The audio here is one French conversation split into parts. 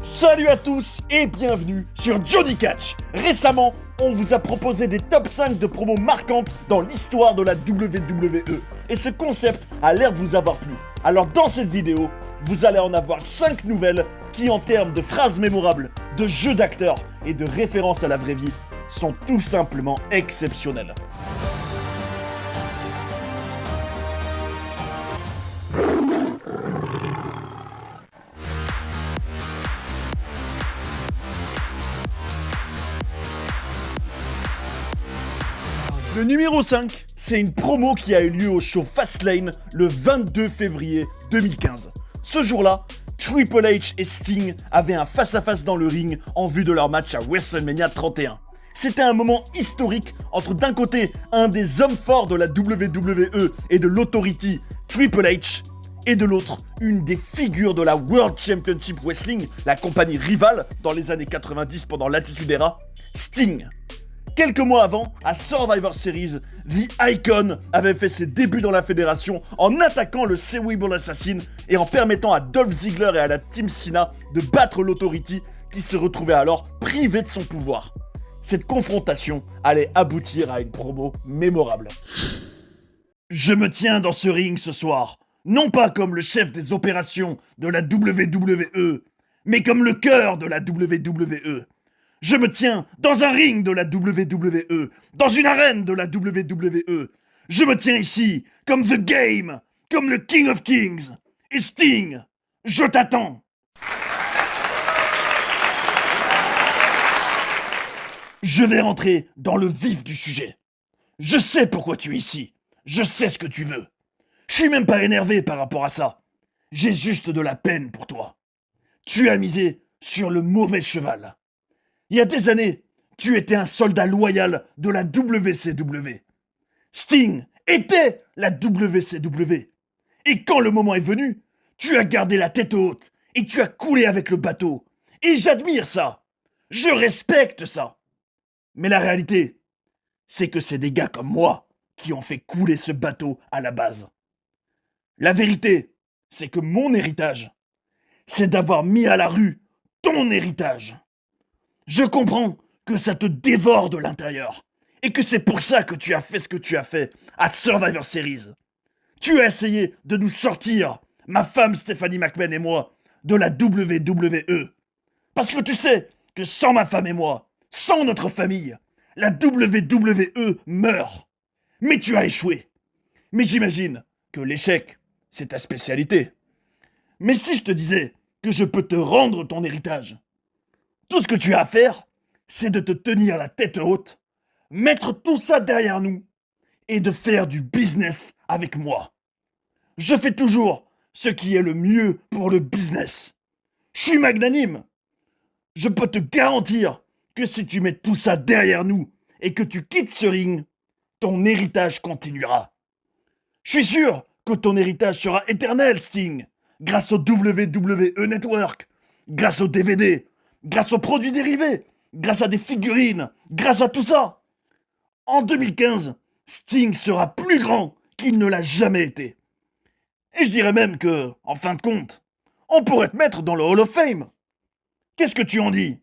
Salut à tous et bienvenue sur Johnny Catch. Récemment, on vous a proposé des top 5 de promos marquantes dans l'histoire de la WWE. Et ce concept a l'air de vous avoir plu. Alors dans cette vidéo, vous allez en avoir 5 nouvelles qui en termes de phrases mémorables, de jeux d'acteurs et de références à la vraie vie sont tout simplement exceptionnelles. Le numéro 5, c'est une promo qui a eu lieu au show Fastlane le 22 février 2015. Ce jour-là, Triple H et Sting avaient un face-à-face dans le ring en vue de leur match à WrestleMania 31. C'était un moment historique entre d'un côté un des hommes forts de la WWE et de l'Authority, Triple H, et de l'autre une des figures de la World Championship Wrestling, la compagnie rivale dans les années 90 pendant l'Attitude Era, Sting. Quelques mois avant, à Survivor Series, The Icon avait fait ses débuts dans la fédération en attaquant le Cerebral Assassin et en permettant à Dolph Ziggler et à la Team Cena de battre l'Authority qui se retrouvait alors privé de son pouvoir. Cette confrontation allait aboutir à une promo mémorable. Je me tiens dans ce ring ce soir, non pas comme le chef des opérations de la WWE, mais comme le cœur de la WWE. Je me tiens dans un ring de la WWE, dans une arène de la WWE. Je me tiens ici comme The Game, comme le King of Kings. Et Sting, je t'attends. Je vais rentrer dans le vif du sujet. Je sais pourquoi tu es ici. Je sais ce que tu veux. Je suis même pas énervé par rapport à ça. J'ai juste de la peine pour toi. Tu as misé sur le mauvais cheval. Il y a des années, tu étais un soldat loyal de la WCW. Sting était la WCW. Et quand le moment est venu, tu as gardé la tête haute et tu as coulé avec le bateau. Et j'admire ça. Je respecte ça. Mais la réalité, c'est que c'est des gars comme moi qui ont fait couler ce bateau à la base. La vérité, c'est que mon héritage, c'est d'avoir mis à la rue ton héritage. Je comprends que ça te dévore de l'intérieur et que c'est pour ça que tu as fait ce que tu as fait à Survivor Series. Tu as essayé de nous sortir, ma femme Stephanie McMahon et moi, de la WWE. Parce que tu sais que sans ma femme et moi, sans notre famille, la WWE meurt. Mais tu as échoué. Mais j'imagine que l'échec, c'est ta spécialité. Mais si je te disais que je peux te rendre ton héritage, tout ce que tu as à faire, c'est de te tenir la tête haute, mettre tout ça derrière nous et de faire du business avec moi. Je fais toujours ce qui est le mieux pour le business. Je suis magnanime. Je peux te garantir que si tu mets tout ça derrière nous et que tu quittes ce ring, ton héritage continuera. Je suis sûr que ton héritage sera éternel, Sting, grâce au WWE Network, grâce aux DVD, grâce aux produits dérivés, grâce à des figurines, grâce à tout ça. En 2015, Sting sera plus grand qu'il ne l'a jamais été. Et je dirais même que, en fin de compte, on pourrait te mettre dans le Hall of Fame. Qu'est-ce que tu en dis?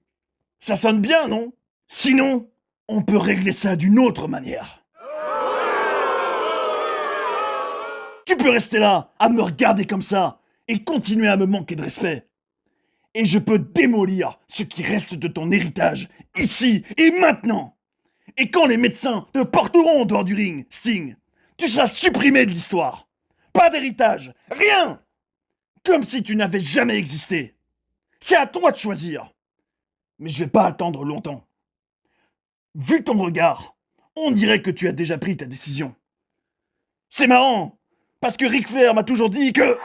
Ça sonne bien, non? Sinon, on peut régler ça d'une autre manière. Tu peux rester là, à me regarder comme ça, et continuer à me manquer de respect. Et je peux démolir ce qui reste de ton héritage, ici et maintenant. Et quand les médecins te porteront en dehors du ring, Sting, tu seras supprimé de l'histoire. Pas d'héritage, rien. Comme si tu n'avais jamais existé. C'est à toi de choisir. Mais je vais pas attendre longtemps. Vu ton regard, on dirait que tu as déjà pris ta décision. C'est marrant, parce que Ric Flair m'a toujours dit que...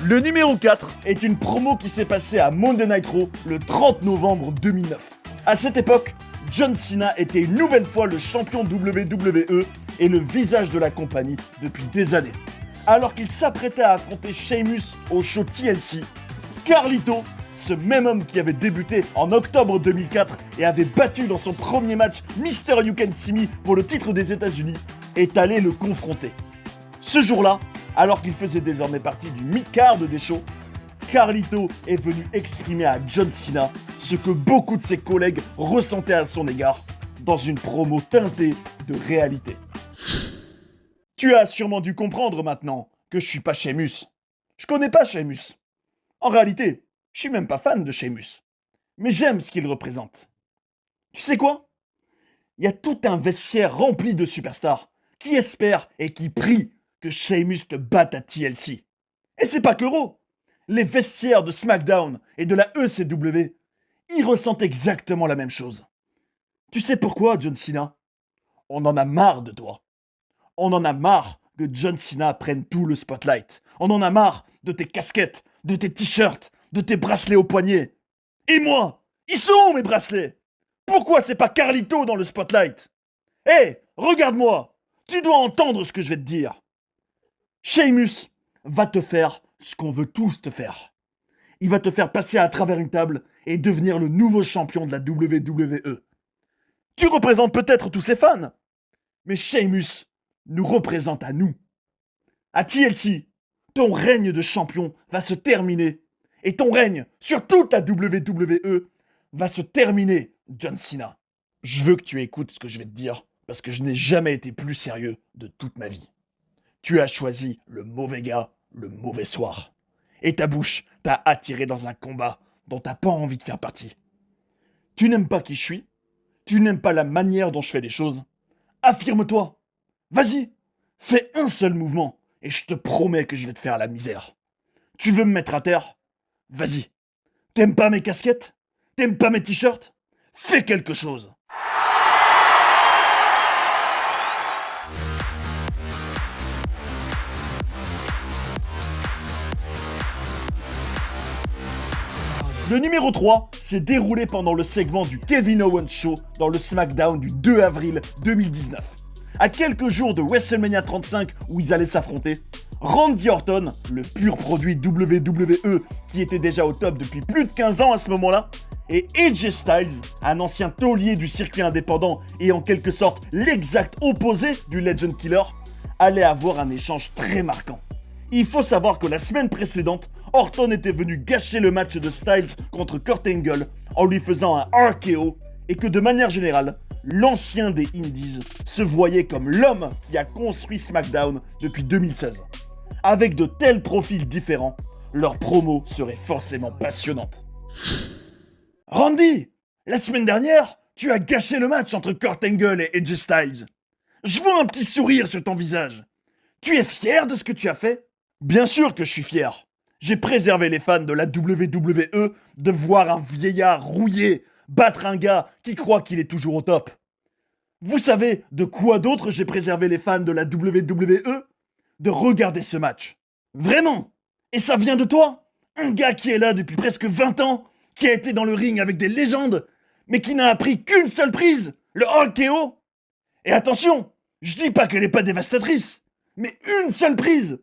Le numéro 4 est une promo qui s'est passée à Monday Night Raw le 30 novembre 2009. À cette époque, John Cena était une nouvelle fois le champion WWE et le visage de la compagnie depuis des années. Alors qu'il s'apprêtait à affronter Sheamus au show TLC, Carlito ce même homme qui avait débuté en octobre 2004 et avait battu dans son premier match Mr. You Can See Me pour le titre des États-Unis, est allé le confronter. Ce jour-là, alors qu'il faisait désormais partie du mid-card des shows, Carlito est venu exprimer à John Cena ce que beaucoup de ses collègues ressentaient à son égard dans une promo teintée de réalité. Tu as sûrement dû comprendre maintenant que je suis pas Sheamus. Je connais pas Sheamus. En réalité, je suis même pas fan de Sheamus. Mais j'aime ce qu'il représente. Tu sais quoi ? Il y a tout un vestiaire rempli de superstars qui espèrent et qui prient que Sheamus te batte à TLC. Et c'est pas que Raw. Les vestiaires de SmackDown et de la ECW, ils ressentent exactement la même chose. Tu sais pourquoi, John Cena ? On en a marre de toi. On en a marre que John Cena prenne tout le spotlight. On en a marre de tes casquettes, de tes t-shirts, de tes bracelets au poignet. Et moi, ils sont où mes bracelets ? Pourquoi c'est pas Carlito dans le spotlight ? Hé, regarde-moi. Tu dois entendre ce que je vais te dire. Sheamus va te faire ce qu'on veut tous te faire. Il va te faire passer à travers une table et devenir le nouveau champion de la WWE. Tu représentes peut-être tous ses fans, mais Sheamus nous représente à nous. À TLC, ton règne de champion va se terminer et ton règne sur toute la WWE va se terminer, John Cena. Je veux que tu écoutes ce que je vais te dire parce que je n'ai jamais été plus sérieux de toute ma vie. Tu as choisi le mauvais gars, le mauvais soir. Et ta bouche t'a attiré dans un combat dont t'as pas envie de faire partie. Tu n'aimes pas qui je suis. Tu n'aimes pas la manière dont je fais les choses. Affirme-toi. Vas-y. Fais un seul mouvement et je te promets que je vais te faire la misère. Tu veux me mettre à terre ? Vas-y. T'aimes pas mes casquettes ? T'aimes pas mes t-shirts ? Fais quelque chose. Le numéro 3 s'est déroulé pendant le segment du Kevin Owens Show dans le SmackDown du 2 avril 2019. À quelques jours de WrestleMania 35 où ils allaient s'affronter, Randy Orton, le pur produit WWE qui était déjà au top depuis plus de 15 ans à ce moment-là, et AJ Styles, un ancien taulier du circuit indépendant et en quelque sorte l'exact opposé du Legend Killer, allaient avoir un échange très marquant. Il faut savoir que la semaine précédente, Orton était venu gâcher le match de Styles contre Kurt Angle en lui faisant un RKO et que de manière générale, l'ancien des Indies se voyait comme l'homme qui a construit SmackDown depuis 2016. Avec de tels profils différents, leur promo serait forcément passionnante. Randy, la semaine dernière, tu as gâché le match entre Kurt Angle et AJ Styles. Je vois un petit sourire sur ton visage. Tu es fier de ce que tu as fait ? Bien sûr que je suis fier. J'ai préservé les fans de la WWE de voir un vieillard rouillé battre un gars qui croit qu'il est toujours au top. Vous savez de quoi d'autre j'ai préservé les fans de la WWE ? De regarder ce match. Vraiment ? Et ça vient de toi ? Un gars qui est là depuis presque 20 ans, qui a été dans le ring avec des légendes, mais qui n'a appris qu'une seule prise, le RKO. Et attention, je dis pas qu'elle n'est pas dévastatrice, mais une seule prise.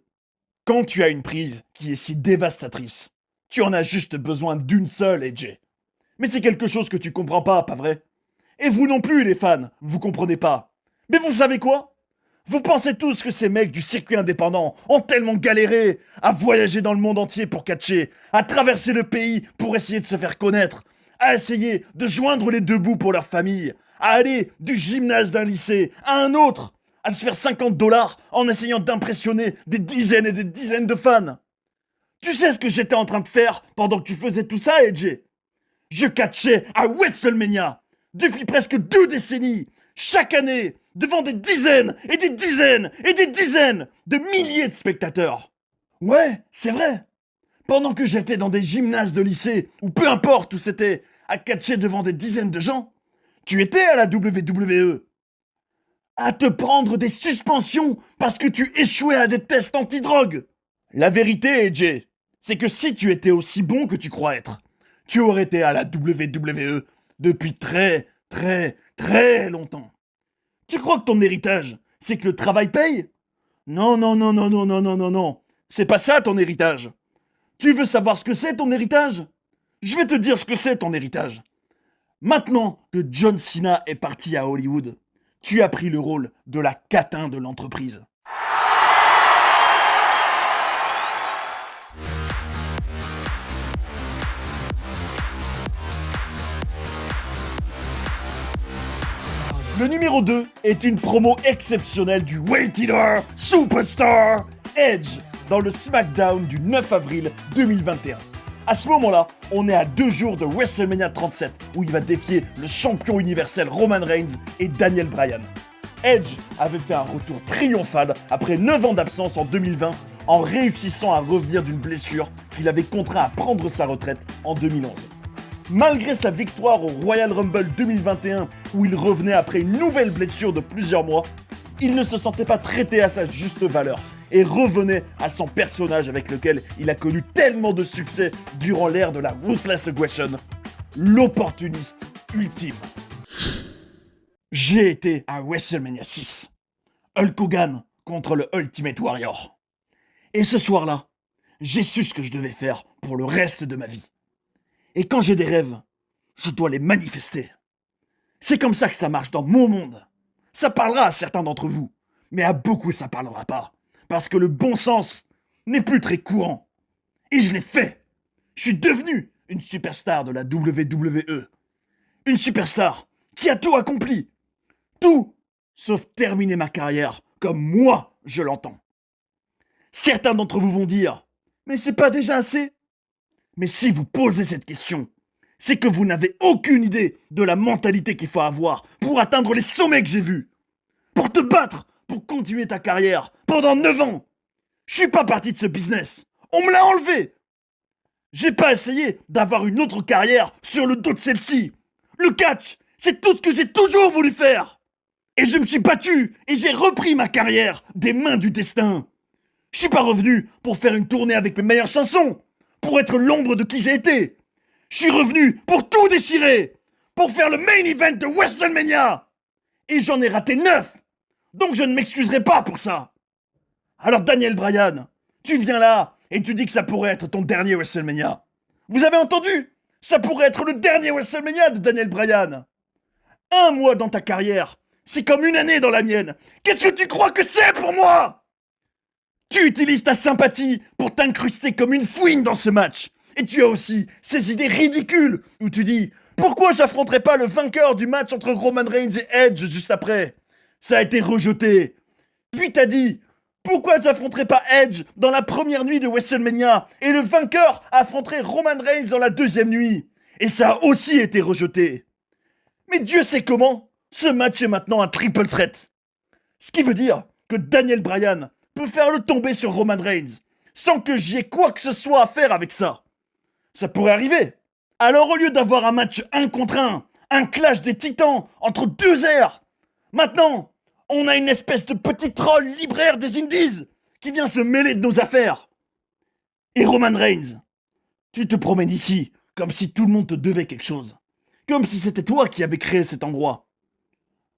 Quand tu as une prise qui est si dévastatrice, tu en as juste besoin d'une seule, AJ. Mais c'est quelque chose que tu comprends pas vrai ? Et vous non plus, les fans, vous comprenez pas. Mais vous savez quoi ? Vous pensez tous que ces mecs du circuit indépendant ont tellement galéré à voyager dans le monde entier pour catcher, à traverser le pays pour essayer de se faire connaître, à essayer de joindre les deux bouts pour leur famille, à aller du gymnase d'un lycée à un autre, à se faire $50 en essayant d'impressionner des dizaines et des dizaines de fans. Tu sais ce que j'étais en train de faire pendant que tu faisais tout ça, AJ ? Je catchais à WrestleMania depuis presque 2 décennies, chaque année, devant des dizaines et des dizaines et des dizaines de milliers de spectateurs. Ouais, c'est vrai. Pendant que j'étais dans des gymnases de lycée, ou peu importe où c'était, à catcher devant des dizaines de gens, tu étais à la WWE. À te prendre des suspensions parce que tu échouais à des tests anti-drogue. La vérité, AJ, c'est que si tu étais aussi bon que tu crois être, tu aurais été à la WWE depuis très, très, très longtemps. Tu crois que ton héritage, c'est que le travail paye ? Non, non, non, non, non, non, non, non, non. C'est pas ça ton héritage. Tu veux savoir ce que c'est ton héritage ? Je vais te dire ce que c'est ton héritage. Maintenant que John Cena est parti à Hollywood, tu as pris le rôle de la catin de l'entreprise. Le numéro 2 est une promo exceptionnelle du Weight Eater Superstar Edge dans le SmackDown du 9 avril 2021. À ce moment-là, on est à 2 jours de WrestleMania 37 où il va défier le champion universel Roman Reigns et Daniel Bryan. Edge avait fait un retour triomphal après 9 ans d'absence en 2020 en réussissant à revenir d'une blessure qu'il avait contraint à prendre sa retraite en 2011. Malgré sa victoire au Royal Rumble 2021 où il revenait après une nouvelle blessure de plusieurs mois, il ne se sentait pas traité à sa juste valeur et revenait à son personnage avec lequel il a connu tellement de succès durant l'ère de la Ruthless Aggression, l'opportuniste ultime. J'ai été à WrestleMania 6, Hulk Hogan contre le Ultimate Warrior. Et ce soir-là, j'ai su ce que je devais faire pour le reste de ma vie. Et quand j'ai des rêves, je dois les manifester. C'est comme ça que ça marche dans mon monde. Ça parlera à certains d'entre vous, mais à beaucoup ça parlera pas. Parce que le bon sens n'est plus très courant. Et je l'ai fait. Je suis devenu une superstar de la WWE. Une superstar qui a tout accompli. Tout, sauf terminer ma carrière comme moi je l'entends. Certains d'entre vous vont dire, mais c'est pas déjà assez ? Mais si vous posez cette question, c'est que vous n'avez aucune idée de la mentalité qu'il faut avoir pour atteindre les sommets que j'ai vus. Pour te battre, pour continuer ta carrière pendant 9 ans. Je suis pas parti de ce business. On me l'a enlevé. J'ai pas essayé d'avoir une autre carrière sur le dos de celle-ci. Le catch, c'est tout ce que j'ai toujours voulu faire. Et je me suis battu et j'ai repris ma carrière des mains du destin. Je suis pas revenu pour faire une tournée avec mes meilleures chansons, pour être l'ombre de qui j'ai été. Je suis revenu pour tout déchirer, pour faire le main event de WrestleMania. Et j'en ai raté 9. Donc je ne m'excuserai pas pour ça. Alors Daniel Bryan, tu viens là et tu dis que ça pourrait être ton dernier WrestleMania. Vous avez entendu ? Ça pourrait être le dernier WrestleMania de Daniel Bryan. 1 mois dans ta carrière, c'est comme 1 année dans la mienne. Qu'est-ce que tu crois que c'est pour moi ? Tu utilises ta sympathie pour t'incruster comme une fouine dans ce match. Et tu as aussi ces idées ridicules où tu dis « Pourquoi j'affronterais pas le vainqueur du match entre Roman Reigns et Edge juste après ?» Ça a été rejeté. Puis t'as dit « Pourquoi j'affronterais pas Edge dans la première nuit de WrestleMania et le vainqueur affronterait Roman Reigns dans la deuxième nuit ?» Et ça a aussi été rejeté. Mais Dieu sait comment, ce match est maintenant un triple threat. Ce qui veut dire que Daniel Bryan peut faire le tomber sur Roman Reigns sans que j'y ai quoi que ce soit à faire avec ça. Ça pourrait arriver. Alors au lieu d'avoir un match 1 contre 1 clash des titans entre 2 airs, maintenant, on a une espèce de petit troll libraire des Indies qui vient se mêler de nos affaires. Et Roman Reigns, tu te promènes ici comme si tout le monde te devait quelque chose. Comme si c'était toi qui avais créé cet endroit.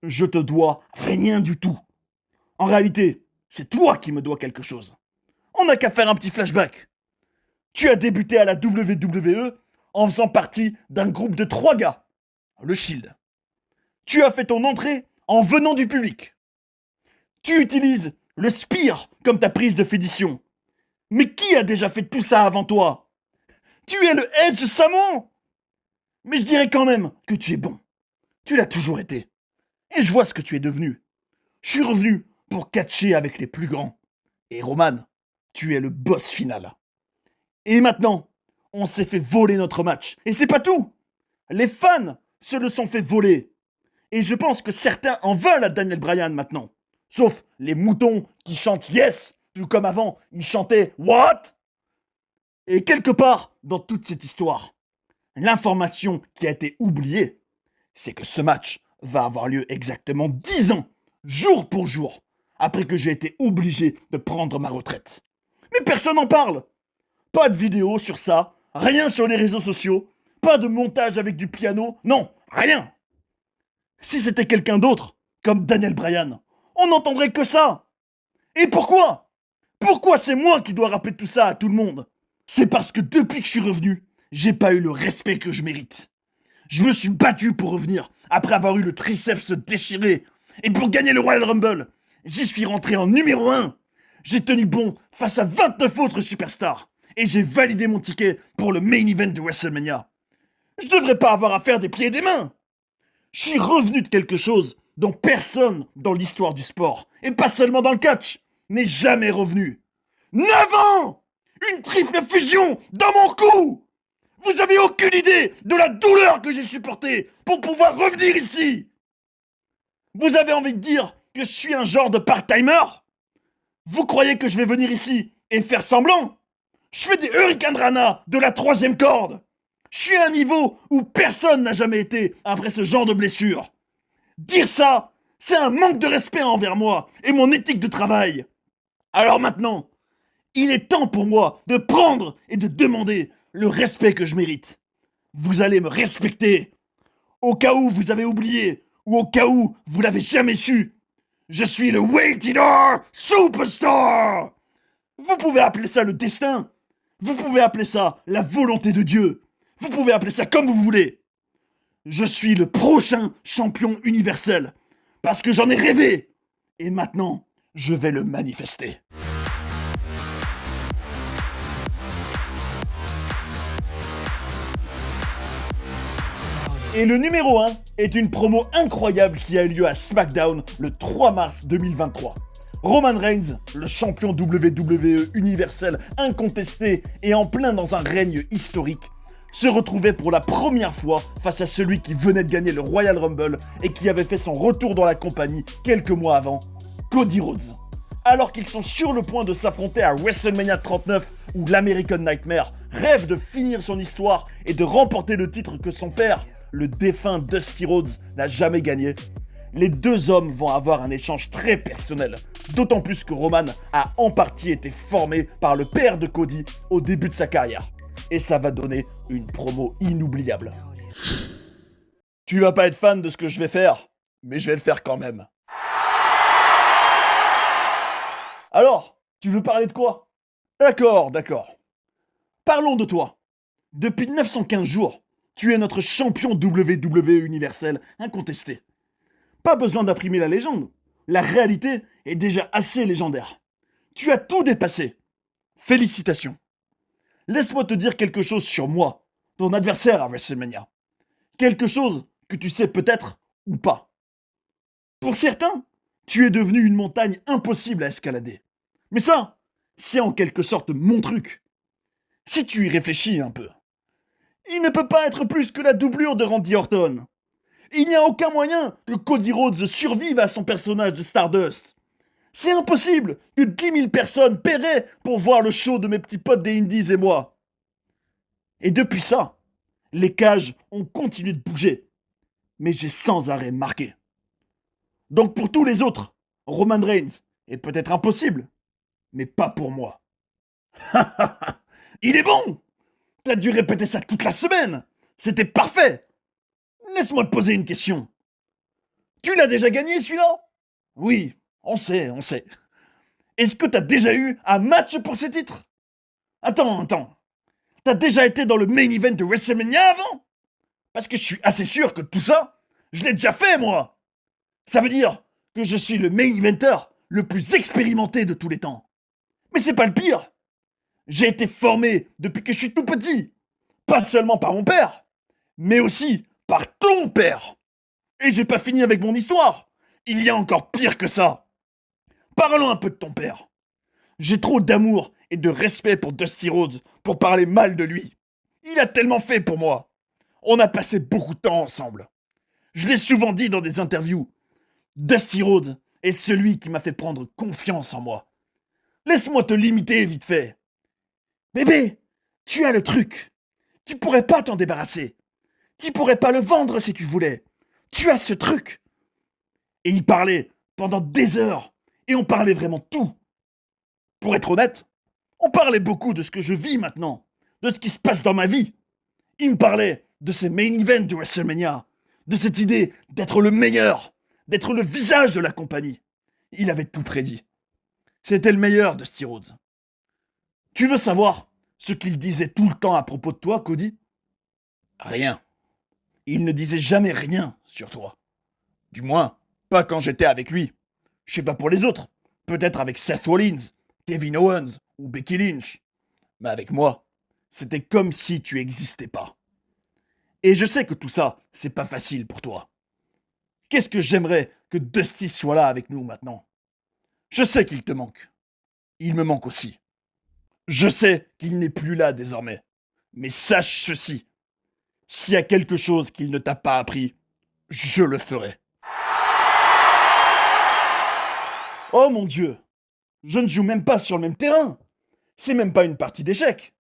Je te dois rien du tout. En réalité, c'est toi qui me dois quelque chose. On n'a qu'à faire un petit flashback. Tu as débuté à la WWE en faisant partie d'un groupe de 3 gars, le Shield. Tu as fait ton entrée en venant du public. Tu utilises le Spear comme ta prise de fédition. Mais qui a déjà fait tout ça avant toi ? Tu es le Edge Samon. Mais je dirais quand même que tu es bon. Tu l'as toujours été. Et je vois ce que tu es devenu. Je suis revenu pour catcher avec les plus grands. Et Roman, tu es le boss final. Et maintenant, on s'est fait voler notre match. Et c'est pas tout. Les fans se le sont fait voler. Et je pense que certains en veulent à Daniel Bryan maintenant. Sauf les moutons qui chantent Yes, tout comme avant, ils chantaient What ? Et quelque part, dans toute cette histoire, l'information qui a été oubliée, c'est que ce match va avoir lieu exactement 10 ans, jour pour jour, après que j'ai été obligé de prendre ma retraite. Mais personne n'en parle. Pas de vidéo sur ça, rien sur les réseaux sociaux, pas de montage avec du piano, non, rien. Si c'était quelqu'un d'autre, comme Daniel Bryan, on n'entendrait que ça. Et pourquoi ? Pourquoi c'est moi qui dois rappeler tout ça à tout le monde ? C'est parce que depuis que je suis revenu, j'ai pas eu le respect que je mérite. Je me suis battu pour revenir après avoir eu le triceps déchiré. Et pour gagner le Royal Rumble, j'y suis rentré en numéro 1. J'ai tenu bon face à 29 autres superstars. Et j'ai validé mon ticket pour le main event de WrestleMania. Je devrais pas avoir à faire des pieds et des mains. Je suis revenu de quelque chose dont personne dans l'histoire du sport, et pas seulement dans le catch, n'est jamais revenu. 9 ans! Une triple fusion dans mon cou! Vous avez aucune idée de la douleur que j'ai supportée pour pouvoir revenir ici! Vous avez envie de dire que je suis un genre de part-timer? Vous croyez que je vais venir ici et faire semblant? Je fais des Hurricane Rana de la 3e corde! Je suis à un niveau où personne n'a jamais été après ce genre de blessure. Dire ça, c'est un manque de respect envers moi et mon éthique de travail. Alors maintenant, il est temps pour moi de prendre et de demander le respect que je mérite. Vous allez me respecter. Au cas où vous avez oublié, ou au cas où vous l'avez jamais su, je suis le Weight Eater Superstar. Vous pouvez appeler ça le destin. Vous pouvez appeler ça la volonté de Dieu. Vous pouvez appeler ça comme vous voulez. Je suis le prochain champion universel. Parce que j'en ai rêvé. Et maintenant, je vais le manifester. Et le numéro 1 est une promo incroyable qui a eu lieu à SmackDown le 3 mars 2023. Roman Reigns, le champion WWE universel incontesté et en plein dans un règne historique, se retrouvait pour la première fois face à celui qui venait de gagner le Royal Rumble et qui avait fait son retour dans la compagnie quelques mois avant, Cody Rhodes. Alors qu'ils sont sur le point de s'affronter à WrestleMania 39 où l'American Nightmare rêve de finir son histoire et de remporter le titre que son père, le défunt Dusty Rhodes, n'a jamais gagné, les deux hommes vont avoir un échange très personnel, d'autant plus que Roman a en partie été formé par le père de Cody au début de sa carrière. Et ça va donner une promo inoubliable. Tu vas pas être fan de ce que je vais faire, mais je vais le faire quand même. Alors, tu veux parler de quoi? D'accord. Parlons de toi. Depuis 915 jours, tu es notre champion WWE universel incontesté. Pas besoin d'imprimer la légende. La réalité est déjà assez légendaire. Tu as tout dépassé. Félicitations. Laisse-moi te dire quelque chose sur moi, ton adversaire à WrestleMania. Quelque chose que tu sais peut-être ou pas. Pour certains, tu es devenu une montagne impossible à escalader. Mais ça, c'est en quelque sorte mon truc. Si tu y réfléchis un peu. Il ne peut pas être plus que la doublure de Randy Orton. Il n'y a aucun moyen que Cody Rhodes survive à son personnage de Stardust. C'est impossible que 10 000 personnes paieraient pour voir le show de mes petits potes des Indies et moi. Et depuis ça, les cages ont continué de bouger. Mais j'ai sans arrêt marqué. Donc pour tous les autres, Roman Reigns est peut-être impossible, mais pas pour moi. Il est bon! T'as dû répéter ça toute la semaine! C'était parfait! Laisse-moi te poser une question. Tu l'as déjà gagné celui-là? Oui, on sait. Est-ce que t'as déjà eu un match pour ce titre? Attends. T'as déjà été dans le main event de WrestleMania avant? Parce que je suis assez sûr que tout ça, je l'ai déjà fait moi. Ça veut dire que je suis le main eventer le plus expérimenté de tous les temps. Mais c'est pas le pire. J'ai été formé depuis que je suis tout petit. Pas seulement par mon père, mais aussi par ton père. Et j'ai pas fini avec mon histoire. Il y a encore pire que ça. Parlons un peu de ton père. J'ai trop d'amour et de respect pour Dusty Rhodes pour parler mal de lui. Il a tellement fait pour moi. On a passé beaucoup de temps ensemble. Je l'ai souvent dit dans des interviews. Dusty Rhodes est celui qui m'a fait prendre confiance en moi. Laisse-moi te limiter vite fait. Bébé, tu as le truc. Tu pourrais pas t'en débarrasser. Tu pourrais pas le vendre si tu voulais. Tu as ce truc. Et il parlait pendant des heures. Et on parlait vraiment tout. Pour être honnête, on parlait beaucoup de ce que je vis maintenant. De ce qui se passe dans ma vie. Il me parlait de ces main events de WrestleMania. De cette idée d'être le meilleur. D'être le visage de la compagnie. Il avait tout prédit. C'était le meilleur de Dusty Rhodes. Tu veux savoir ce qu'il disait tout le temps à propos de toi, Cody? Rien. Il ne disait jamais rien sur toi. Du moins, pas quand j'étais avec lui. Je sais pas pour les autres. Peut-être avec Seth Rollins, Kevin Owens ou Becky Lynch. Mais avec moi, c'était comme si tu existais pas. Et je sais que tout ça, c'est pas facile pour toi. Qu'est-ce que j'aimerais que Dusty soit là avec nous maintenant. Je sais qu'il te manque. Il me manque aussi. Je sais qu'il n'est plus là désormais. Mais sache ceci. S'il y a quelque chose qu'il ne t'a pas appris, je le ferai. Oh mon Dieu! Je ne joue même pas sur le même terrain. C'est même pas une partie d'échecs.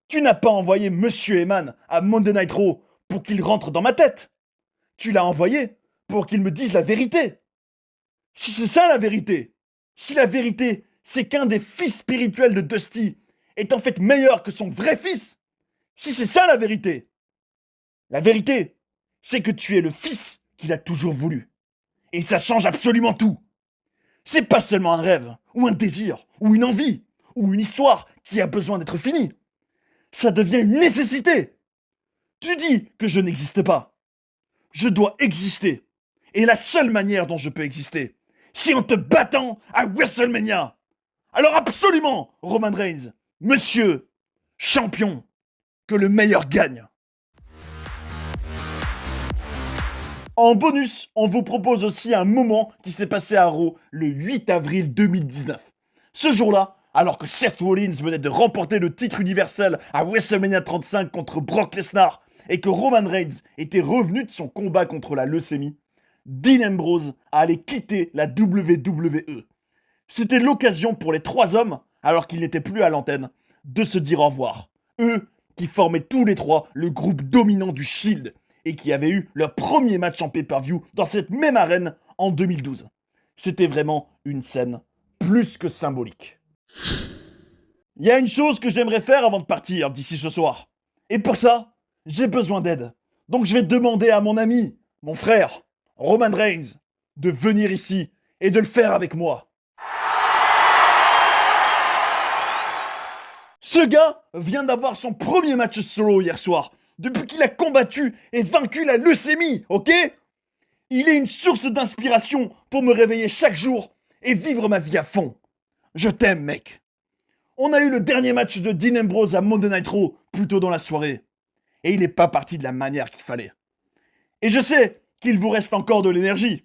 Tu n'as pas envoyé Monsieur Eman à Monday Night Raw pour qu'il rentre dans ma tête. Tu l'as envoyé pour qu'il me dise la vérité. Si c'est ça la vérité, si la vérité c'est qu'un des fils spirituels de Dusty est en fait meilleur que son vrai fils, si c'est ça la vérité c'est que tu es le fils qu'il a toujours voulu. Et ça change absolument tout. C'est pas seulement un rêve, ou un désir, ou une envie, ou une histoire qui a besoin d'être finie. Ça devient une nécessité. Tu dis que je n'existe pas. Je dois exister. Et la seule manière dont je peux exister, c'est en te battant à WrestleMania. Alors absolument, Roman Reigns, monsieur, champion, que le meilleur gagne. En bonus, on vous propose aussi un moment qui s'est passé à Raw le 8 avril 2019. Ce jour-là, alors que Seth Rollins venait de remporter le titre universel à WrestleMania 35 contre Brock Lesnar et que Roman Reigns était revenu de son combat contre la leucémie, Dean Ambrose allait quitter la WWE. C'était l'occasion pour les trois hommes, alors qu'ils n'étaient plus à l'antenne, de se dire au revoir. Eux qui formaient tous les trois le groupe dominant du Shield et qui avaient eu leur premier match en pay-per-view dans cette même arène en 2012. C'était vraiment une scène plus que symbolique. Il y a une chose que j'aimerais faire avant de partir d'ici ce soir. Et pour ça, j'ai besoin d'aide. Donc je vais demander à mon ami, mon frère, Roman Reigns, de venir ici et de le faire avec moi. Ce gars vient d'avoir son premier match solo hier soir, depuis qu'il a combattu et vaincu la leucémie, ok? Il est une source d'inspiration pour me réveiller chaque jour et vivre ma vie à fond. Je t'aime, mec. On a eu le dernier match de Dean Ambrose à Monday Night Raw plus tôt dans la soirée. Et il n'est pas parti de la manière qu'il fallait. Et je sais qu'il vous reste encore de l'énergie.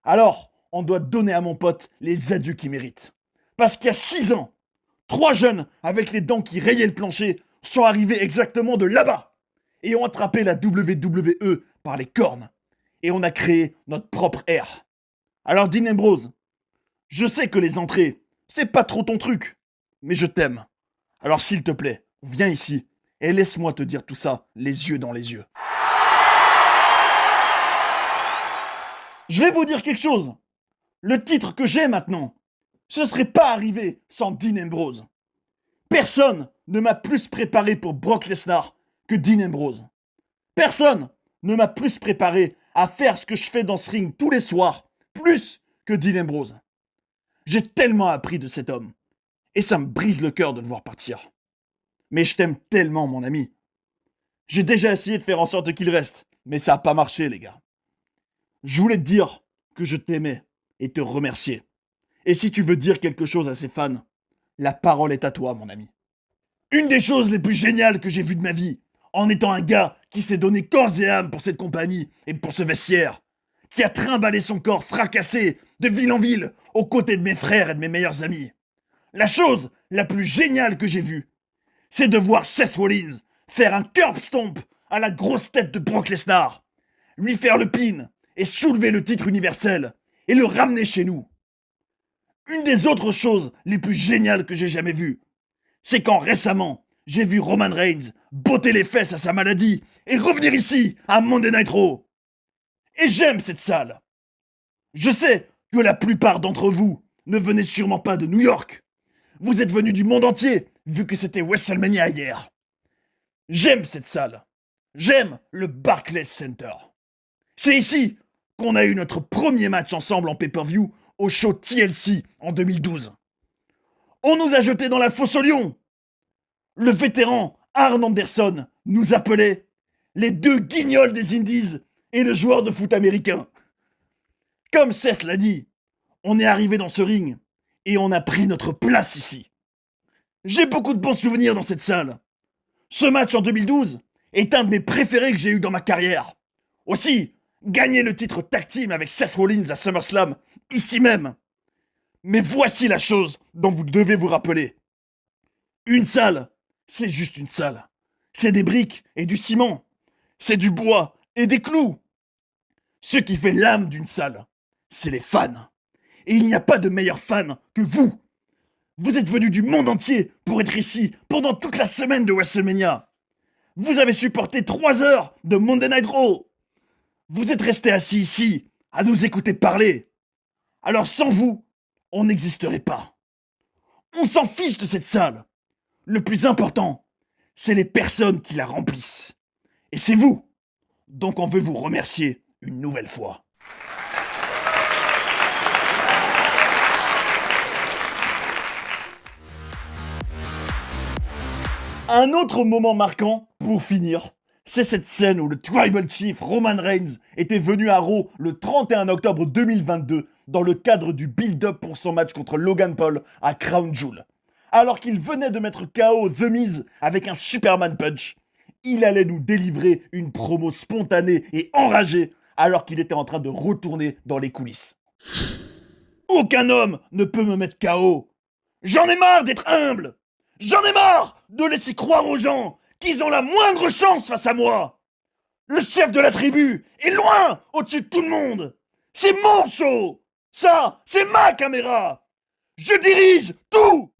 Alors, on doit donner à mon pote les adieux qu'il mérite. Parce qu'il y a 6 ans, 3 jeunes avec les dents qui rayaient le plancher sont arrivés exactement de là-bas et ont attrapé la WWE par les cornes. Et on a créé notre propre ère. Alors Dean Ambrose, je sais que les entrées, c'est pas trop ton truc, mais je t'aime. Alors s'il te plaît, viens ici et laisse-moi te dire tout ça les yeux dans les yeux. Je vais vous dire quelque chose. Le titre que j'ai maintenant, ce serait pas arrivé sans Dean Ambrose. Personne ne m'a plus préparé pour Brock Lesnar que Dean Ambrose. Personne ne m'a plus préparé à faire ce que je fais dans ce ring tous les soirs, plus que Dean Ambrose. J'ai tellement appris de cet homme, et ça me brise le cœur de le voir partir. Mais je t'aime tellement, mon ami. J'ai déjà essayé de faire en sorte qu'il reste, mais ça n'a pas marché, les gars. Je voulais te dire que je t'aimais et te remercier. Et si tu veux dire quelque chose à ces fans, la parole est à toi, mon ami. Une des choses les plus géniales que j'ai vues de ma vie, en étant un gars qui s'est donné corps et âme pour cette compagnie et pour ce vestiaire, qui a trimballé son corps fracassé de ville en ville aux côtés de mes frères et de mes meilleurs amis. La chose la plus géniale que j'ai vue, c'est de voir Seth Rollins faire un curb stomp à la grosse tête de Brock Lesnar, lui faire le pin et soulever le titre universel et le ramener chez nous. Une des autres choses les plus géniales que j'ai jamais vues, c'est quand récemment, j'ai vu Roman Reigns botter les fesses à sa maladie et revenir ici à Monday Night Raw. Et j'aime cette salle. Je sais que la plupart d'entre vous ne venez sûrement pas de New York. Vous êtes venus du monde entier, vu que c'était WrestleMania hier. J'aime cette salle. J'aime le Barclays Center. C'est ici qu'on a eu notre premier match ensemble en pay-per-view au show TLC en 2012. On nous a jetés dans la fosse au lion. Le vétéran Arn Anderson nous appelait les deux guignols des Indies et le joueur de foot américain. Comme Seth l'a dit, on est arrivé dans ce ring et on a pris notre place ici. J'ai beaucoup de bons souvenirs dans cette salle. Ce match en 2012 est un de mes préférés que j'ai eu dans ma carrière. Aussi, gagner le titre tag team avec Seth Rollins à SummerSlam, ici même. Mais voici la chose dont vous devez vous rappeler. Une salle, c'est juste une salle. C'est des briques et du ciment. C'est du bois et des clous. Ce qui fait l'âme d'une salle, c'est les fans. Et il n'y a pas de meilleurs fans que vous. Vous êtes venus du monde entier pour être ici pendant toute la semaine de WrestleMania. Vous avez supporté 3 heures de Monday Night Raw. Vous êtes restés assis ici à nous écouter parler. Alors sans vous, on n'existerait pas. On s'en fiche de cette salle. Le plus important, c'est les personnes qui la remplissent. Et c'est vous. Donc on veut vous remercier une nouvelle fois. Un autre moment marquant, pour finir, c'est cette scène où le Tribal Chief Roman Reigns était venu à Raw le 31 octobre 2022 dans le cadre du build-up pour son match contre Logan Paul à Crown Jewel. Alors qu'il venait de mettre KO The Miz avec un Superman Punch, il allait nous délivrer une promo spontanée et enragée alors qu'il était en train de retourner dans les coulisses. Aucun homme ne peut me mettre KO. J'en ai marre d'être humble. J'en ai marre de laisser croire aux gens qu'ils ont la moindre chance face à moi. Le chef de la tribu est loin au-dessus de tout le monde. C'est mon show. Ça, c'est ma caméra. Je dirige tout.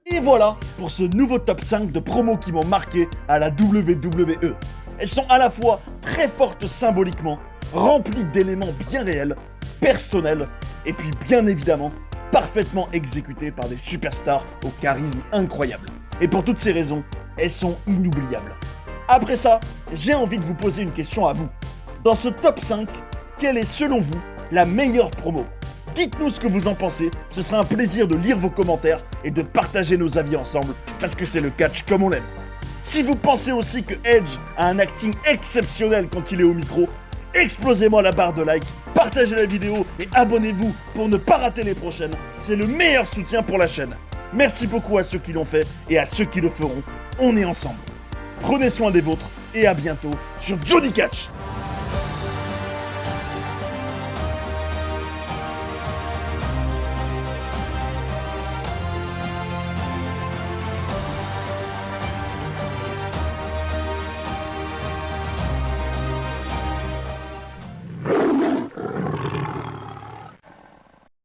Et voilà pour ce nouveau top 5 de promos qui m'ont marqué à la WWE. Elles sont à la fois très fortes symboliquement, remplies d'éléments bien réels, personnels, et puis bien évidemment parfaitement exécutées par des superstars au charisme incroyable. Et pour toutes ces raisons, elles sont inoubliables. Après ça, j'ai envie de vous poser une question à vous. Dans ce top 5, quelle est selon vous la meilleure promo ? Dites-nous ce que vous en pensez, ce sera un plaisir de lire vos commentaires et de partager nos avis ensemble, parce que c'est le catch comme on l'aime. Si vous pensez aussi que Edge a un acting exceptionnel quand il est au micro, explosez-moi la barre de like, partagez la vidéo et abonnez-vous pour ne pas rater les prochaines, c'est le meilleur soutien pour la chaîne. Merci beaucoup à ceux qui l'ont fait et à ceux qui le feront, on est ensemble. Prenez soin des vôtres et à bientôt sur Johnny Catch.